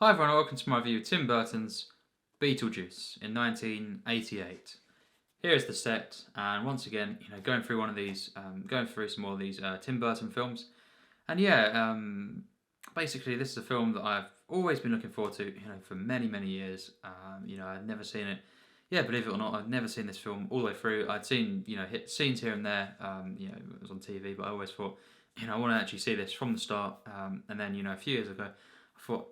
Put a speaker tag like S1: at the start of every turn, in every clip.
S1: Hi everyone, welcome to my review of Tim Burton's Beetlejuice in 1988. Here is the set, and once again, going through going through some more of these Tim Burton films. And basically, this is a film that I've always been looking forward to, for many, many years. I'd never seen it. Yeah, believe it or not, I'd never seen this film all the way through. I'd seen, hit scenes here and there. It was on TV, but I always thought, I want to actually see this from the start. And then, a few years ago, I thought,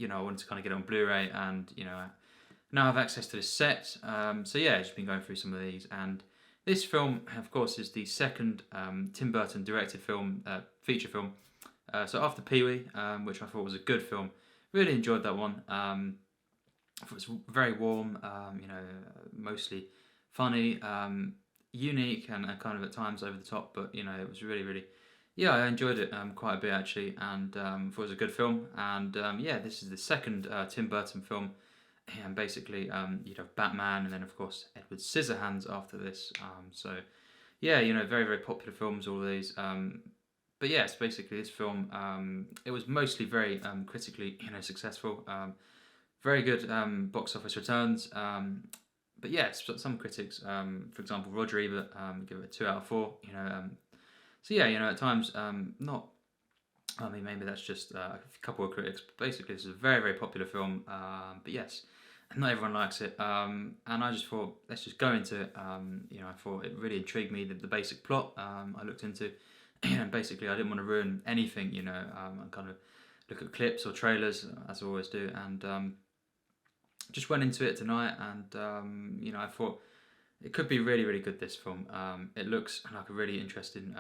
S1: I wanted to kind of get it on Blu-ray, and now I have access to this set. So yeah, I've just been going through some of these, and this film, of course, is the second Tim Burton directed film, feature film. So after Pee-wee, which I thought was a good film, really enjoyed that one. I thought it was very warm, mostly funny, unique, and kind of at times over the top, but it was really, really, yeah, I enjoyed it quite a bit actually, and thought it was a good film. And yeah, this is the second Tim Burton film, and basically you'd have Batman, and then of course Edward Scissorhands after this. So yeah, very, very popular films, all of these. But yes, basically this film, it was mostly very critically, successful. Very good box office returns. But yes, some critics, for example, Roger Ebert, give it a 2 out of 4. So yeah, at times, not. I mean, maybe that's just a couple of critics. But basically, this is a very, very popular film. But yes, not everyone likes it. And I just thought, let's just go into it. I thought it really intrigued me, the basic plot. I looked into, and basically, I didn't want to ruin anything. I kind of look at clips or trailers, as I always do, and just went into it tonight. And I thought it could be really, really good, this film. It looks like a really interesting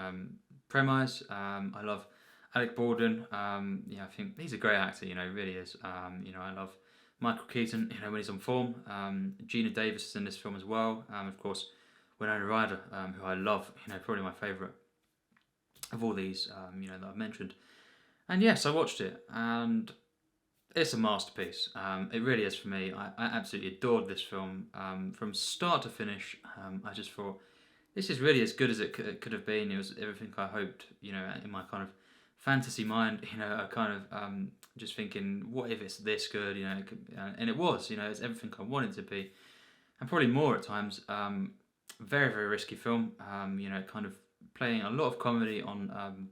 S1: premise. I love Alec Baldwin. I think he's a great actor. He really is. I love Michael Keaton. When he's on form. Geena Davis is in this film as well. Of course, Winona Ryder, who I love. Probably my favourite of all these. That I've mentioned. And yes, I watched it, and it's a masterpiece. It really is for me. I absolutely adored this film from start to finish. I just thought this is really as good as it could have been. It was everything I hoped. In my kind of fantasy mind. I kind of just thinking, what if it's this good? And it was. It's everything I wanted to be, and probably more at times. Very, very risky film. Kind of playing a lot of comedy on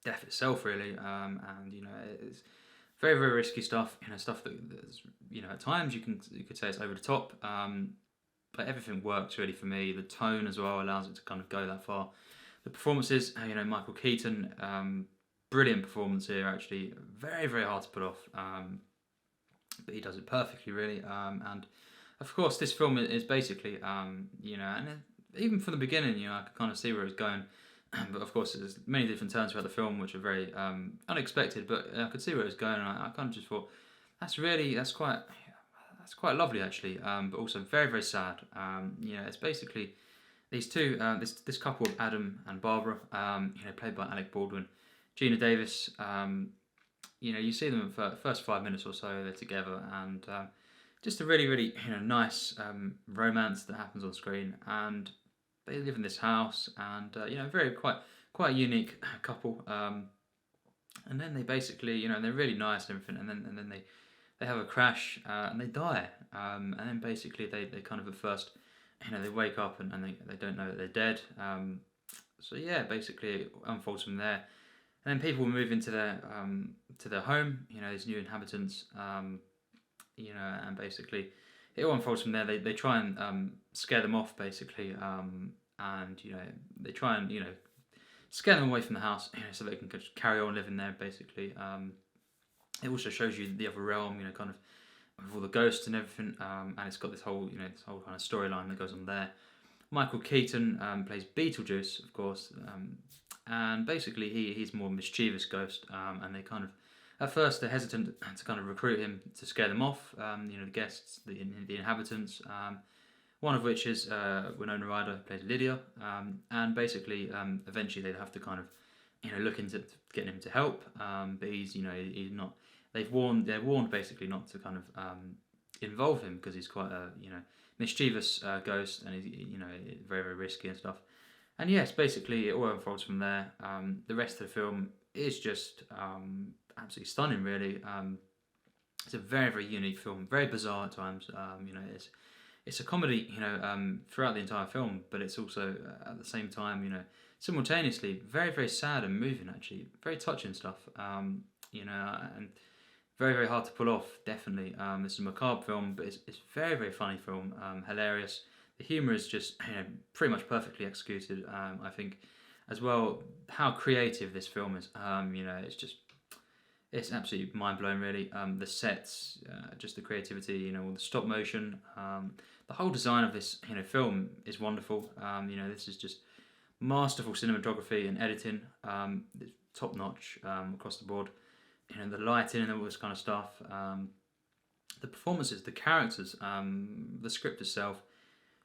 S1: death itself, really. And it's very, very risky stuff. Stuff that's at times you could say it's over the top. But everything works really for me. The tone as well allows it to kind of go that far. The performances, Michael Keaton, brilliant performance here actually. Very, very hard to put off. But he does it perfectly, really. And of course, this film is basically, and even from the beginning, I could kind of see where it was going. But of course, there's many different turns throughout the film which are very unexpected. But I could see where it was going, and I kind of just thought, that's quite lovely actually. But also very, very sad. It's basically these two, this couple of Adam and Barbara, played by Alec Baldwin, Geena Davis. You see them for the first 5 minutes or so, they're together, and just a really, really nice romance that happens on screen. And they live in this house, and very quite a unique couple. And then they basically, they're really nice and everything, and then they have a crash and they die. And then basically they kind of at first, they wake up and they don't know that they're dead. So yeah, basically it unfolds from there. And then people move into their home, these new inhabitants, and basically it all unfolds from there. They try and scare them off, basically, and they try and scare them away from the house, so they can just carry on living there, basically. It also shows you the other realm, kind of with all the ghosts and everything, and it's got this whole kind of storyline that goes on there. Michael Keaton plays Beetlejuice, of course, and basically he's more mischievous ghost, and they kind of, at first they're hesitant to kind of recruit him to scare them off, the guests, the inhabitants, one of which is Winona Ryder, plays Lydia, and basically eventually they'd have to kind of look into getting him to help, but he's not. They're warned basically not to kind of involve him because he's quite a mischievous ghost, and he's very, very risky and stuff. And yes, basically it all unfolds from there. The rest of the film is just absolutely stunning, really. It's a very, very unique film, very bizarre at times. It's a comedy, throughout the entire film, but it's also at the same time, simultaneously very, very sad and moving. Actually, very touching stuff. And very, very hard to pull off. Definitely, it's a macabre film, but it's very, very funny film. Hilarious. The humor is just pretty much perfectly executed. I think, as well, how creative this film is. It's absolutely mind blowing, really. The sets, just the creativity, all the stop motion, the whole design of this, film is wonderful. This is just masterful cinematography and editing. It's top notch across the board. The lighting and all this kind of stuff. The performances, the characters, the script itself,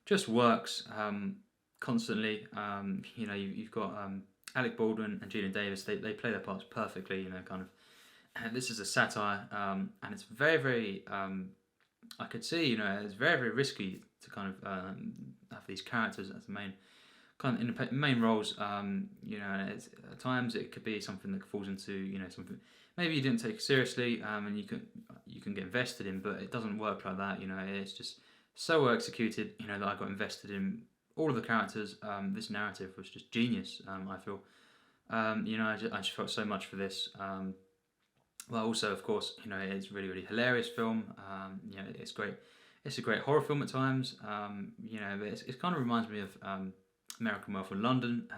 S1: just works constantly. You've got Alec Baldwin and Geena Davis. They play their parts perfectly. Kind of. And this is a satire, and it's very, very. I could see, it's very, very risky to kind of have these characters as the main kind of in the main roles. And it's, at times it could be something that falls into something maybe you didn't take seriously, and you can get invested in, but it doesn't work like that. It's just so well executed. That I got invested in all of the characters. This narrative was just genius. I feel. I just felt so much for this. Well, also, of course, it's a really, really hilarious film. It's great. It's a great horror film at times. But it kind of reminds me of American Werewolf in London.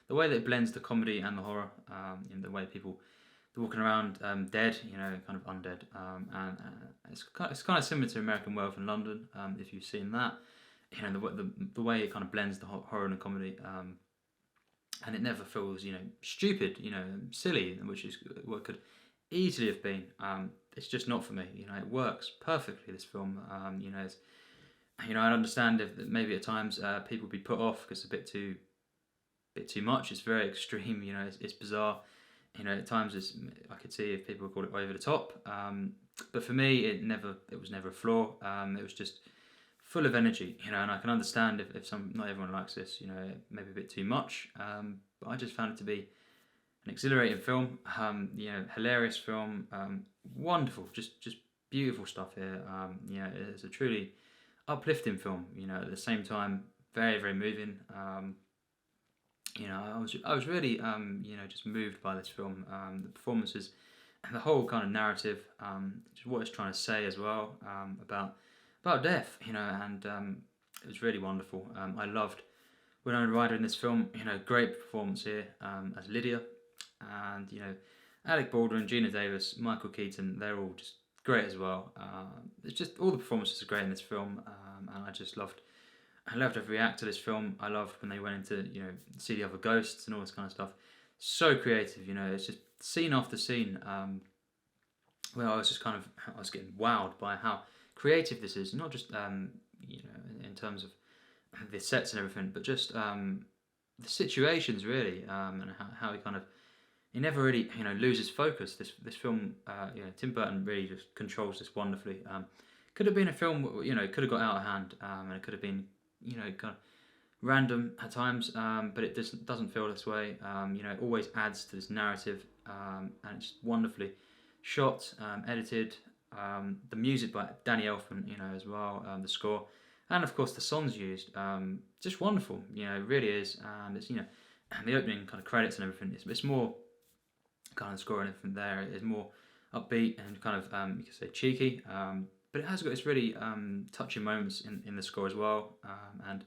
S1: The way that it blends the comedy and the horror. The way people they're walking around dead, kind of undead. And it's kind of similar to American Werewolf in London. If you've seen that, the way it kind of blends the horror and the comedy. And it never feels, stupid, silly, which is what could easily have been. It's just not for me. It works perfectly. This film. I understand if maybe at times people be put off because it's a bit too much. It's very extreme. It's bizarre. At times I could see if people call it over the top. But for me, it was never a flaw. It was just full of energy. And I can understand if not everyone likes this. Maybe a bit too much. But I just found it to be an exhilarating film, hilarious film, wonderful, just beautiful stuff here. It's a truly uplifting film. At the same time, very, very moving. I was really just moved by this film. The performances and the whole kind of narrative, just what it's trying to say as well, about death. And it was really wonderful. I loved Winona Ryder in this film. Great performance here as Lydia. And Alec Baldwin, Geena Davis, Michael Keaton, they're all just great as well. It's just all the performances are great in this film, and I loved every act of this film. I loved when they went into see the other ghosts and all this kind of stuff. So creative, it's just scene after scene. Where I was getting wowed by how creative this is, not just in terms of the sets and everything, but just the situations really, and how he never really loses focus. This film, Tim Burton really just controls this wonderfully. Could have been a film, could have got out of hand, and it could have been kind of random at times, but it just doesn't feel this way. It always adds to this narrative, and it's wonderfully shot, edited. The music by Danny Elfman, as well, the score, and of course the songs used, just wonderful. It really is, and it's and the opening kind of credits and everything. It's more kind of score and everything there is more upbeat and kind of you could say cheeky, but it has got its really touching moments in the score as well, and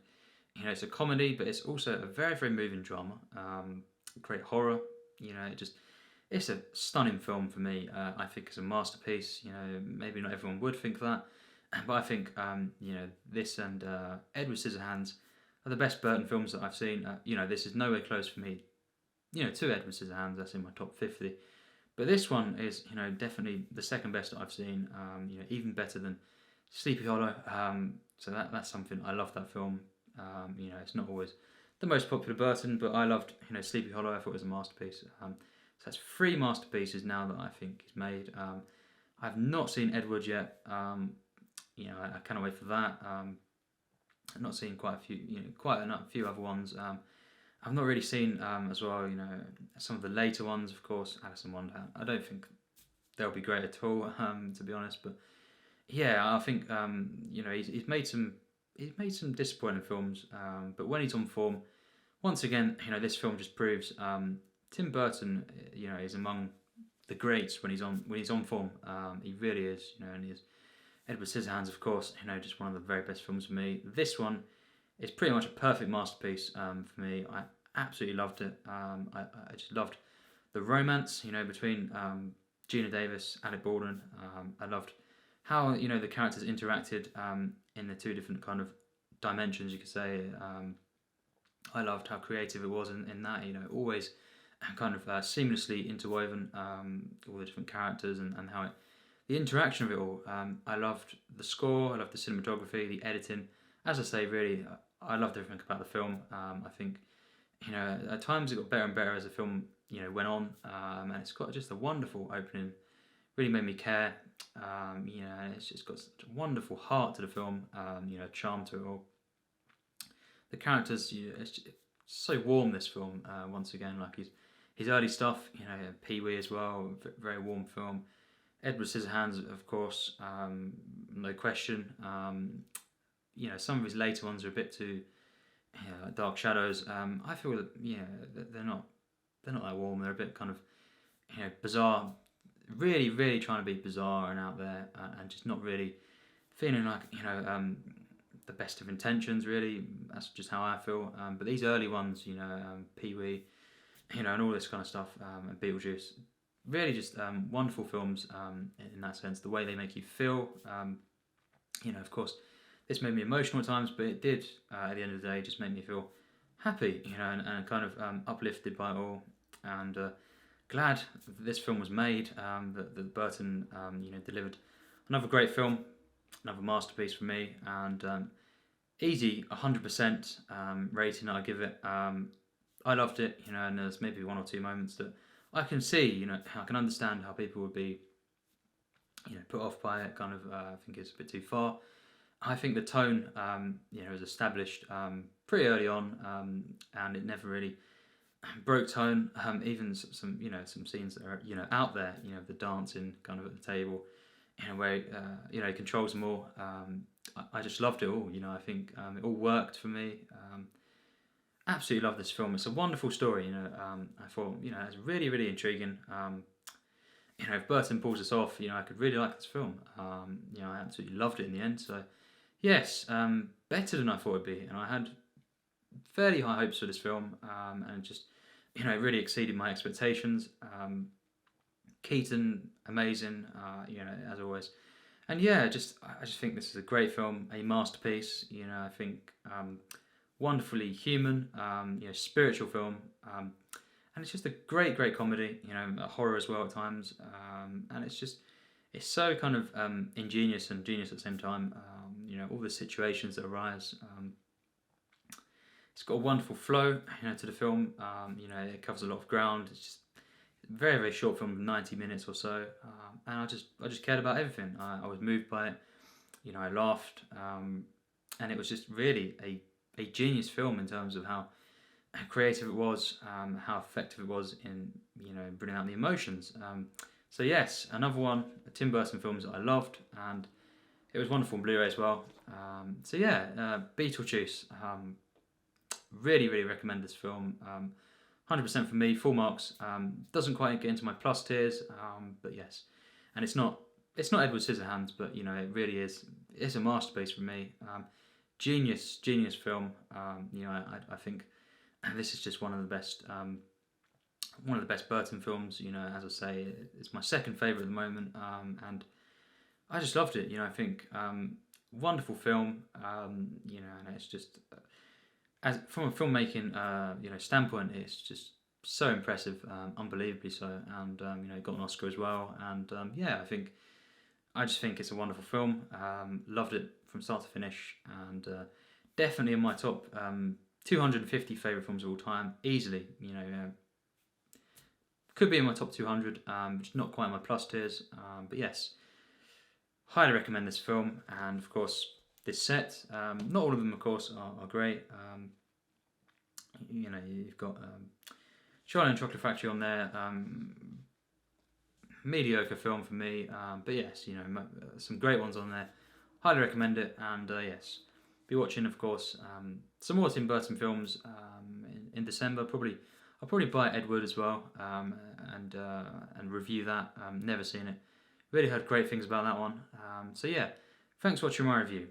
S1: it's a comedy, but it's also a very, very moving drama, great horror. It's a stunning film for me. I think it's a masterpiece. Maybe not everyone would think that, but I think this and Edward Scissorhands are the best Burton films that I've seen. This is nowhere close for me. To Edward Scissorhands, that's in my top 50. But this one is, definitely the second best that I've seen. Even better than Sleepy Hollow. So that's something. I love that film. It's not always the most popular Burton, but I loved, Sleepy Hollow. I thought it was a masterpiece. So that's 3 masterpieces now that I think he's made. I've not seen Edward yet. I cannot wait for that. I've not seen quite a few other ones. I've not really seen as well, some of the later ones, of course, Alice in Wonderland. I don't think they'll be great at all, to be honest. But yeah, I think he's made some disappointing films, but when he's on form, once again, this film just proves Tim Burton, is among the greats when he's on form. He really is, and he is. Edward Scissorhands, of course, just one of the very best films for me. This one is pretty much a perfect masterpiece for me. I absolutely loved it. I just loved the romance, between Geena Davis, Alec Baldwin. I loved how the characters interacted in the two different kind of dimensions, you could say. I loved how creative it was in that, always kind of seamlessly interwoven, all the different characters and how the interaction of it all. I loved the score, I loved the cinematography, the editing. As I say, really, I loved everything about the film. I think, at times it got better and better as the film, went on, and it's got just a wonderful opening. Really made me care. And it's just got such a wonderful heart to the film. Charm to it all. The characters, it's just so warm. This film, once again, like his early stuff, Pee-wee as well, very warm film. Edward Scissorhands, of course, no question. Some of his later ones are a bit too Dark Shadows. I feel that they're not that warm. They're a bit kind of bizarre. Really, really trying to be bizarre and out there, and just not really feeling like the best of intentions. Really, that's just how I feel. But these early ones, Pee-wee, and all this kind of stuff, and Beetlejuice. Really just wonderful films in that sense, the way they make you feel. Of course, this made me emotional at times, but it did, at the end of the day, just make me feel happy, and kind of uplifted by it all. And glad that this film was made, that Burton, delivered another great film, another masterpiece for me, and easy 100% rating that I give it. I loved it, and there's maybe one or two moments that I can see, I can understand how people would be, put off by it. Kind of, I think it's a bit too far. I think the tone, was established pretty early on, and it never really broke tone. Even some scenes that are, out there, the dancing kind of at the table, where he controls them all. I just loved it all. I think it all worked for me. Absolutely love this film. It's a wonderful story. I thought it's really, really intriguing. If Burton pulls this off, I could really like this film. I absolutely loved it in the end. So, yes, better than I thought it'd be, and I had fairly high hopes for this film, and just it really exceeded my expectations. Keaton, amazing, as always, and I just think this is a great film, a masterpiece. I think. Wonderfully human, spiritual film, and it's just a great comedy, a horror as well at times, and it's so kind of ingenious and genius at the same time. All the situations that arise. It's got a wonderful flow, to the film. It covers a lot of ground. It's just a very, very short film, 90 minutes or so, and I just cared about everything. I was moved by it. I laughed, and it was just really a genius film in terms of how creative it was, how effective it was in bringing out the emotions. So yes, another one, a Tim Burton films that I loved, and it was wonderful on Blu-ray as well. Beetlejuice. Really, really recommend this film. 100% for me, full marks. Doesn't quite get into my plus tiers, but yes, and it's not Edward Scissorhands, but it really is. It's a masterpiece for me. Genius film. I think this is just one of the best Burton films. As I say, it's my second favourite at the moment, and I just loved it. I think wonderful film. And it's just as from a filmmaking standpoint, it's just so impressive, unbelievably so, and it got an Oscar as well. And I just think it's a wonderful film. Loved it from start to finish, and definitely in my top 250 favourite films of all time, easily. Could be in my top 200, which is not quite in my plus tiers, but yes, highly recommend this film, and of course this set. Not all of them, of course, are great. You've got Charlie and Chocolate Factory on there. mediocre film for me. But yes, some great ones on there. Highly recommend it. And yes, be watching, of course, some more Tim Burton films in December. I'll probably buy Edward as well, and review that. Never seen it. Really heard great things about that one. So yeah, thanks for watching my review.